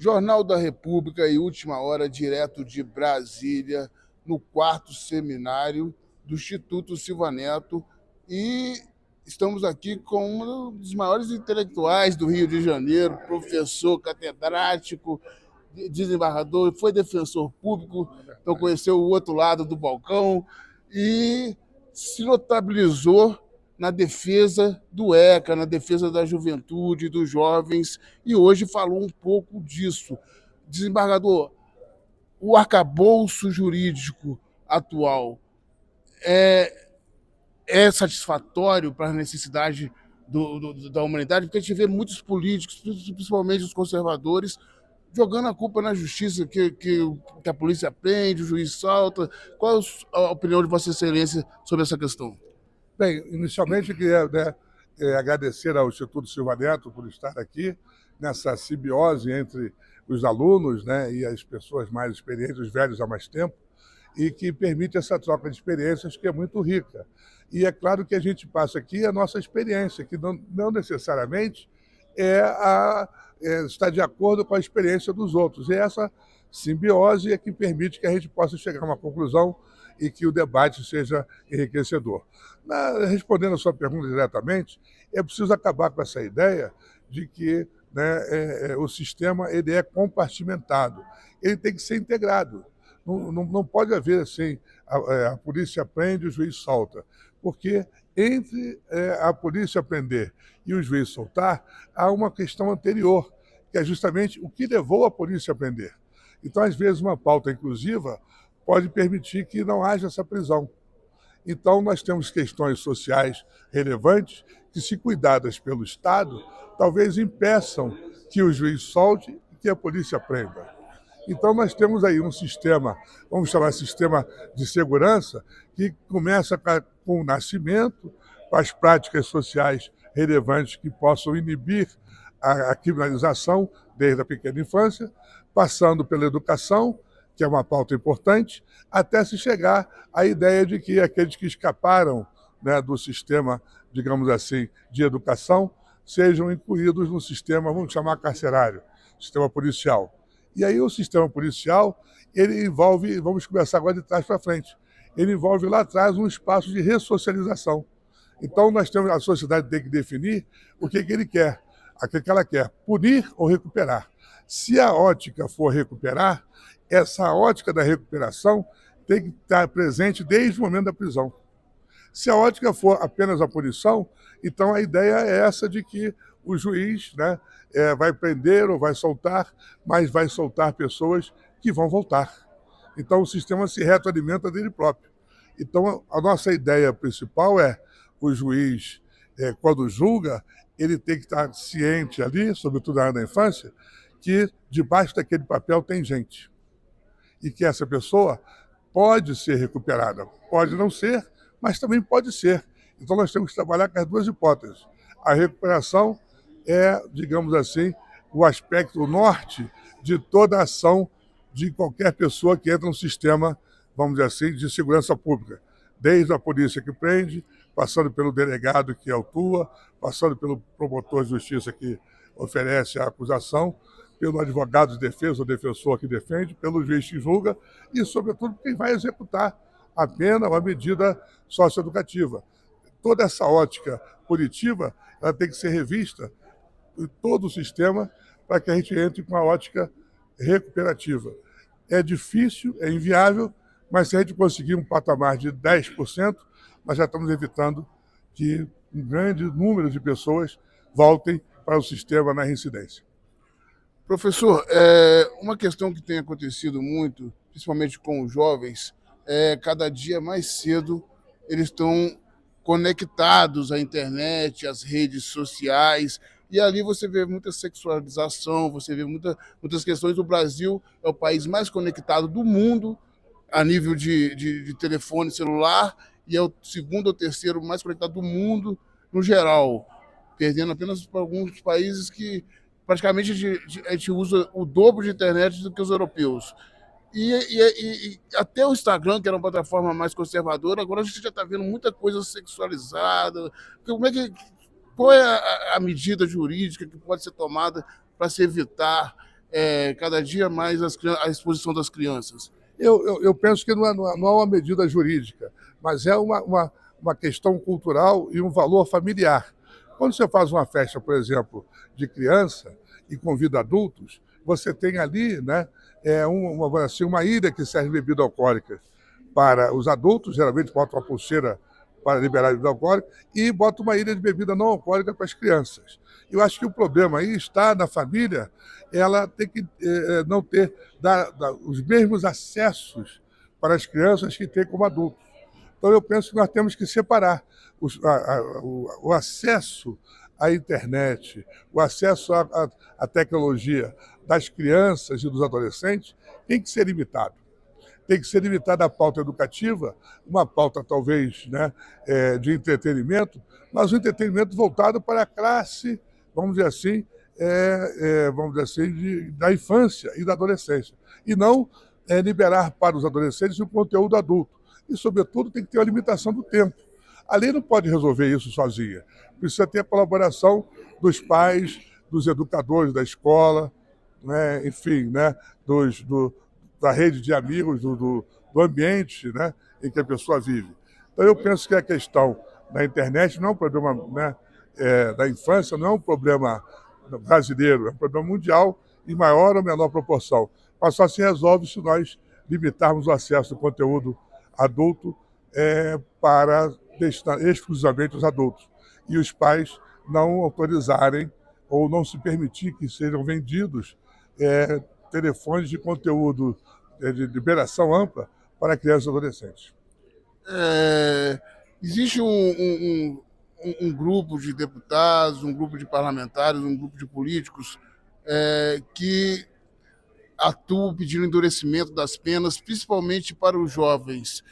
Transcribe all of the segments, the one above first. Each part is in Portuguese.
Jornal da República e Última Hora, direto de Brasília, no quarto seminário do Instituto Silva Neto. E estamos aqui com um dos maiores intelectuais do Rio de Janeiro, professor, catedrático, desembargador, foi defensor público, então conheceu o outro lado do balcão e se notabilizou na defesa do ECA, na defesa da juventude, dos jovens, e hoje falou um pouco disso. Desembargador, o arcabouço jurídico atual é satisfatório para a necessidade da humanidade? Porque a gente vê muitos políticos, principalmente os conservadores, jogando a culpa na justiça, que a polícia prende, o juiz solta. Qual a opinião de Vossa Excelência sobre essa questão? Bem, inicialmente eu queria agradecer ao Instituto Silva Neto por estar aqui nessa simbiose entre os alunos, né, e as pessoas mais experientes, os velhos há mais tempo, e que permite essa troca de experiências que é muito rica. E é claro que a gente passa aqui a nossa experiência, que não necessariamente está de acordo com a experiência dos outros. E essa simbiose é que permite que a gente possa chegar a uma conclusão e que o debate seja enriquecedor. Respondendo a sua pergunta diretamente, é preciso acabar com essa ideia de que, né, o sistema ele é compartimentado. Ele tem que ser integrado. Não pode haver assim, a polícia prende, o juiz solta, porque entre a polícia prender e o juiz soltar, há uma questão anterior, que é justamente o que levou a polícia a prender. Então, às vezes, uma pauta inclusiva pode permitir que não haja essa prisão. Então, nós temos questões sociais relevantes que, se cuidadas pelo Estado, talvez impeçam que o juiz solte e que a polícia prenda. Então, nós temos aí um sistema, vamos chamar de sistema de segurança, que começa com o nascimento, com as práticas sociais relevantes que possam inibir a criminalização desde a pequena infância, passando pela educação, que é uma pauta importante, até se chegar à ideia de que aqueles que escaparam, né, do sistema, digamos assim, de educação, sejam incluídos no sistema, vamos chamar carcerário, sistema policial. E aí o sistema policial, ele envolve, vamos começar agora de trás para frente, ele envolve lá atrás um espaço de ressocialização. Então nós temos, a sociedade tem que definir o que ele quer, aquilo que ela quer, punir ou recuperar. Se a ótica for recuperar, essa ótica da recuperação tem que estar presente desde o momento da prisão. Se a ótica for apenas a punição, então a ideia é essa de que o juiz, né, vai prender ou vai soltar, mas vai soltar pessoas que vão voltar. Então o sistema se retroalimenta dele próprio. Então a nossa ideia principal é o juiz, quando julga, ele tem que estar ciente ali, sobretudo na área da infância, que debaixo daquele papel tem gente. E que essa pessoa pode ser recuperada. Pode não ser, mas também pode ser. Então nós temos que trabalhar com as duas hipóteses. A recuperação é, digamos assim, o aspecto norte de toda a ação de qualquer pessoa que entra no sistema, vamos dizer assim, de segurança pública. Desde a polícia que prende, passando pelo delegado que autua, passando pelo promotor de justiça que oferece a acusação, pelo advogado de defesa ou defensor que defende, pelo juiz que julga e, sobretudo, quem vai executar a pena ou a medida socioeducativa. Toda essa ótica punitiva ela tem que ser revista em todo o sistema para que a gente entre com uma ótica recuperativa. É difícil, é inviável, mas se a gente conseguir um patamar de 10%, nós já estamos evitando que um grande número de pessoas voltem para o sistema na reincidência. Professor, uma questão que tem acontecido muito, principalmente com os jovens, cada dia mais cedo eles estão conectados à internet, às redes sociais, e ali você vê muita sexualização, você vê muitas questões. O Brasil é o país mais conectado do mundo a nível de telefone celular e é o segundo ou terceiro mais conectado do mundo no geral, perdendo apenas para alguns países que praticamente a gente usa o dobro de internet do que os europeus. E até o Instagram, que era uma plataforma mais conservadora, agora a gente já está vendo muita coisa sexualizada. Qual é a medida jurídica que pode ser tomada para se evitar cada dia mais a exposição das crianças? Eu penso que não é uma medida jurídica, mas é uma questão cultural e um valor familiar. Quando você faz uma festa, por exemplo, de criança e convida adultos, você tem ali, né, uma ilha que serve bebida alcoólica para os adultos, geralmente bota uma pulseira para liberar bebida alcoólica, e bota uma ilha de bebida não alcoólica para as crianças. Eu acho que o problema aí está na família, ela tem que não ter os mesmos acessos para as crianças que tem como adultos. Então eu penso que nós temos que separar o acesso à internet, o acesso à tecnologia das crianças e dos adolescentes tem que ser limitado. Tem que ser limitada a pauta educativa, uma pauta talvez, né, de entretenimento, mas um entretenimento voltado para a classe, vamos dizer assim, da infância e da adolescência. E não liberar para os adolescentes o conteúdo adulto. E, sobretudo, tem que ter a limitação do tempo. A lei não pode resolver isso sozinha. Precisa ter a colaboração dos pais, dos educadores da escola, né, enfim, né, da rede de amigos, do ambiente, né, em que a pessoa vive. Então, eu penso que a questão da internet não é um problema, né, da infância, não é um problema brasileiro, é um problema mundial em maior ou menor proporção. Mas só se resolve se nós limitarmos o acesso ao conteúdo adulto para destinar exclusivamente os adultos. E os pais não autorizarem ou não se permitir que sejam vendidos telefones de conteúdo de liberação ampla para crianças e adolescentes. Existe um grupo de deputados, um grupo de parlamentares, um grupo de políticos que atuam pedindo endurecimento das penas, principalmente para os jovens.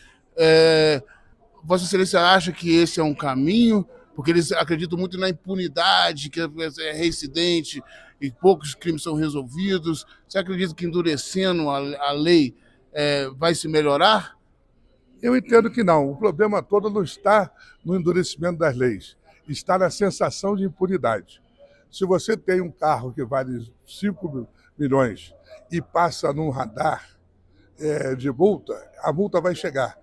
Vossa Excelência acha que esse é um caminho? Porque eles acreditam muito na impunidade, que é reincidente e poucos crimes são resolvidos. Você acredita que endurecendo a lei vai se melhorar? Eu entendo que não. O problema todo não está no endurecimento das leis, está na sensação de impunidade. Se você tem um carro que vale 5 milhões e passa num radar de multa, a multa vai chegar.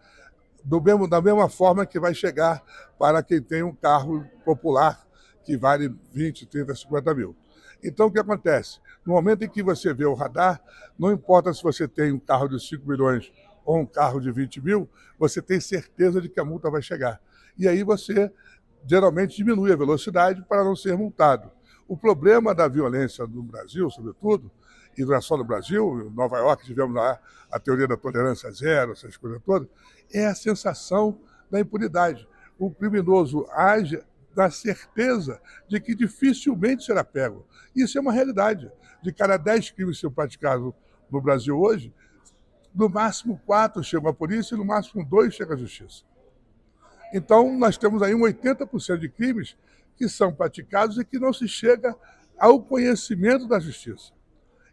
Da mesma forma que vai chegar para quem tem um carro popular que vale 20, 30, 50 mil. Então, o que acontece? No momento em que você vê o radar, não importa se você tem um carro de 5 milhões ou um carro de 20 mil, você tem certeza de que a multa vai chegar. E aí você geralmente diminui a velocidade para não ser multado. O problema da violência no Brasil, sobretudo, e não é só no Brasil, em Nova York tivemos lá a teoria da tolerância zero, essas coisas todas, é a sensação da impunidade. O criminoso age na certeza de que dificilmente será pego. Isso é uma realidade. De cada 10 crimes que são praticados no Brasil hoje, no máximo 4 chegam à polícia e no máximo 2 chegam à justiça. Então, nós temos aí um 80% de crimes que são praticados e que não se chega ao conhecimento da justiça.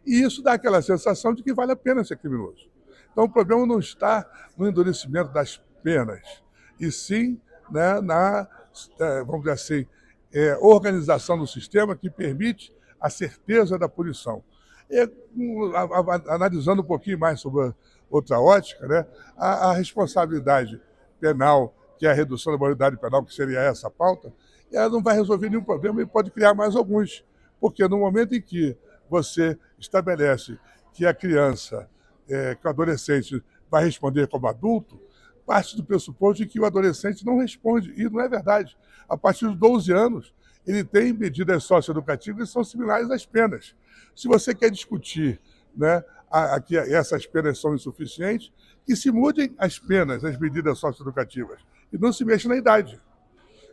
E isso dá aquela sensação de que vale a pena ser criminoso. Então, o problema não está no endurecimento das penas, e sim, né, vamos dizer assim, organização do sistema que permite a certeza da punição. Analisando um pouquinho mais sobre outra ótica, né, a responsabilidade penal, que é a redução da maioridade penal, que seria essa a pauta, ela não vai resolver nenhum problema e pode criar mais alguns. Porque no momento em que você estabelece que a criança, que o adolescente vai responder como adulto, parte do pressuposto de que o adolescente não responde. E não é verdade. A partir dos 12 anos, ele tem medidas socioeducativas que são similares às penas. Se você quer discutir, né, que essas penas são insuficientes, que se mudem as penas, as medidas socioeducativas, e não se mexa na idade.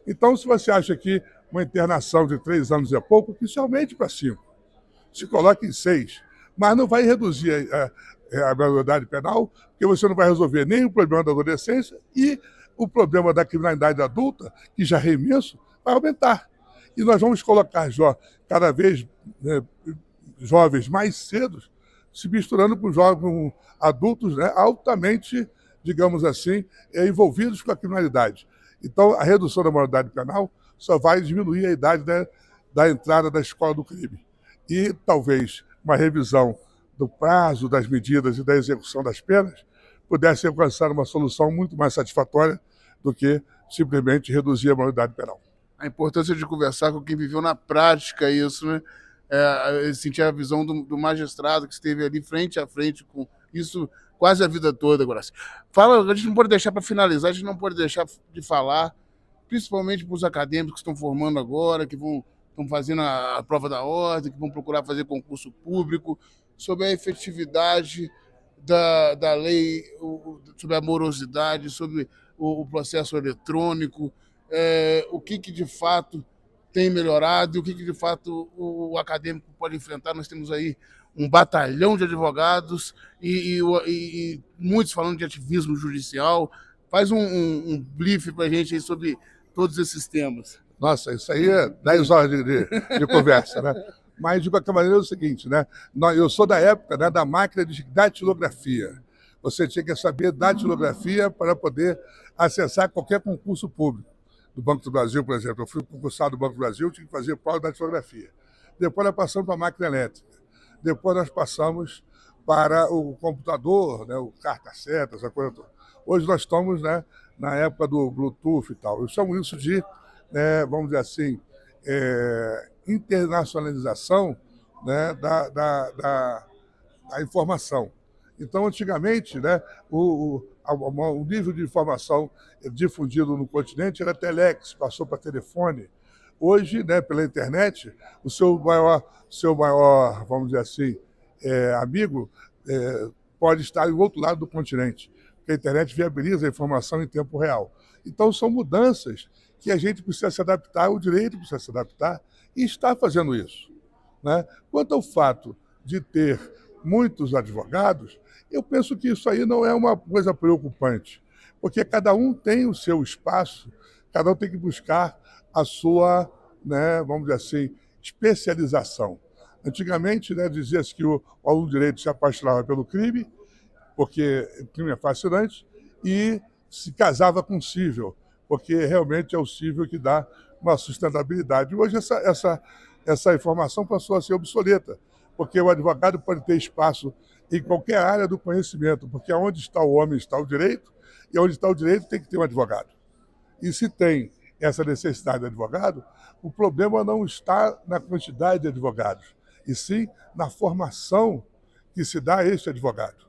Então, se você acha que uma internação de 3 anos é pouco, que se aumente para 5. Se coloque em 6. Mas não vai reduzir a maioridade penal, porque você não vai resolver nem o problema da adolescência e o problema da criminalidade adulta, que já é imenso, vai aumentar. E nós vamos colocar cada vez jovens mais cedo se misturando com adultos, né, altamente, digamos assim, envolvidos com a criminalidade. Então, a redução da maioridade penal só vai diminuir a idade da entrada da escola do crime. E talvez uma revisão do prazo das medidas e da execução das penas, pudesse alcançar uma solução muito mais satisfatória do que simplesmente reduzir a maioridade penal. A importância de conversar com quem viveu na prática isso, né? Sentir a visão do magistrado que esteve ali frente a frente com isso quase a vida toda, Guaraci. A gente não pode deixar para finalizar, a gente não pode deixar de falar, principalmente para os acadêmicos que estão formando agora, que estão fazendo a prova da ordem, que vão procurar fazer concurso público, sobre a efetividade da lei, sobre a morosidade, sobre o processo eletrônico, o que de fato tem melhorado e o que de fato o acadêmico pode enfrentar. Nós temos aí um batalhão de advogados e muitos falando de ativismo judicial. Faz um brief para a gente aí sobre todos esses temas. Nossa, isso aí é 10 horas de conversa, né? Mas, de qualquer maneira, é o seguinte, né? Eu sou da época, né, da máquina de datilografia. Você tinha que saber datilografia para poder acessar qualquer concurso público. Do Banco do Brasil, por exemplo. Eu fui concursado do Banco do Brasil, tinha que fazer prova de datilografia. Depois nós passamos para a máquina elétrica. Depois nós passamos para o computador, né, o carta-seta, essa coisa toda. Hoje nós estamos, né, na época do Bluetooth e tal. Eu chamo isso de, vamos dizer assim, internacionalização, né, da informação. Então, antigamente, né, o nível de informação difundido no continente era telex, passou para telefone. Hoje, né, pela internet, o seu maior, vamos dizer assim, amigo pode estar do outro lado do continente, porque a internet viabiliza a informação em tempo real. Então, são mudanças que a gente precisa se adaptar, o direito precisa se adaptar, e está fazendo isso, né? Quanto ao fato de ter muitos advogados, eu penso que isso aí não é uma coisa preocupante, porque cada um tem o seu espaço, cada um tem que buscar a sua, né, vamos dizer assim, especialização. Antigamente, né, dizia-se que o aluno de direito se apaixonava pelo crime, porque o crime é fascinante, e se casava com o cível, porque realmente é o cível que dá uma sustentabilidade. Hoje essa informação passou a ser obsoleta, porque o advogado pode ter espaço em qualquer área do conhecimento, porque onde está o homem está o direito, e onde está o direito tem que ter um advogado. E se tem essa necessidade de advogado, o problema não está na quantidade de advogados, e sim na formação que se dá a este advogado.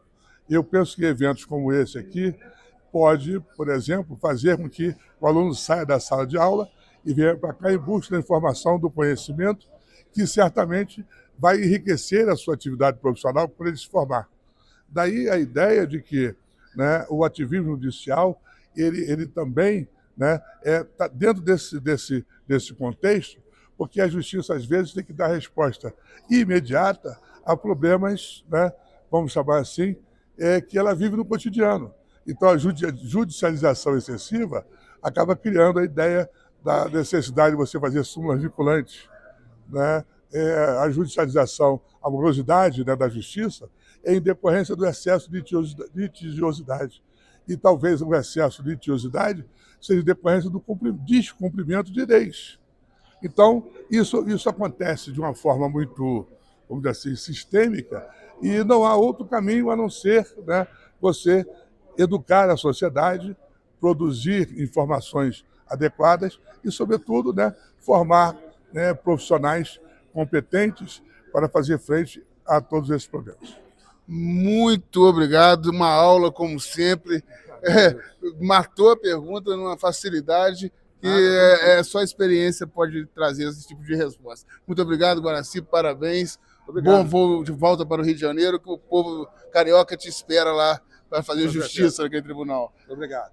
Eu penso que eventos como esse aqui pode, por exemplo, fazer com que o aluno saia da sala de aula e venha para cá em busca da informação, do conhecimento, que certamente vai enriquecer a sua atividade profissional por ele se formar. Daí a ideia de que, né, o ativismo judicial, ele também, né, tá dentro desse contexto, porque a justiça, às vezes, tem que dar resposta imediata a problemas, né, vamos chamar assim, que ela vive no cotidiano. Então, a judicialização excessiva acaba criando a ideia da necessidade de você fazer súmulas vinculantes, né? A judicialização, a morosidade, né, da justiça é em decorrência do excesso de litigiosidade. E talvez o excesso de litigiosidade seja em decorrência do descumprimento de leis. Então, isso acontece de uma forma muito, vamos dizer assim, sistêmica, e não há outro caminho a não ser, né, você educar a sociedade, produzir informações adequadas e, sobretudo, né, formar, né, profissionais competentes para fazer frente a todos esses problemas. Muito obrigado, uma aula como sempre. Matou a pergunta numa facilidade que só a experiência pode trazer esse tipo de resposta. Muito obrigado, Guaraci, parabéns. Obrigado. Bom voo de volta para o Rio de Janeiro, que o povo carioca te espera lá para fazer justiça naquele tribunal. Obrigado.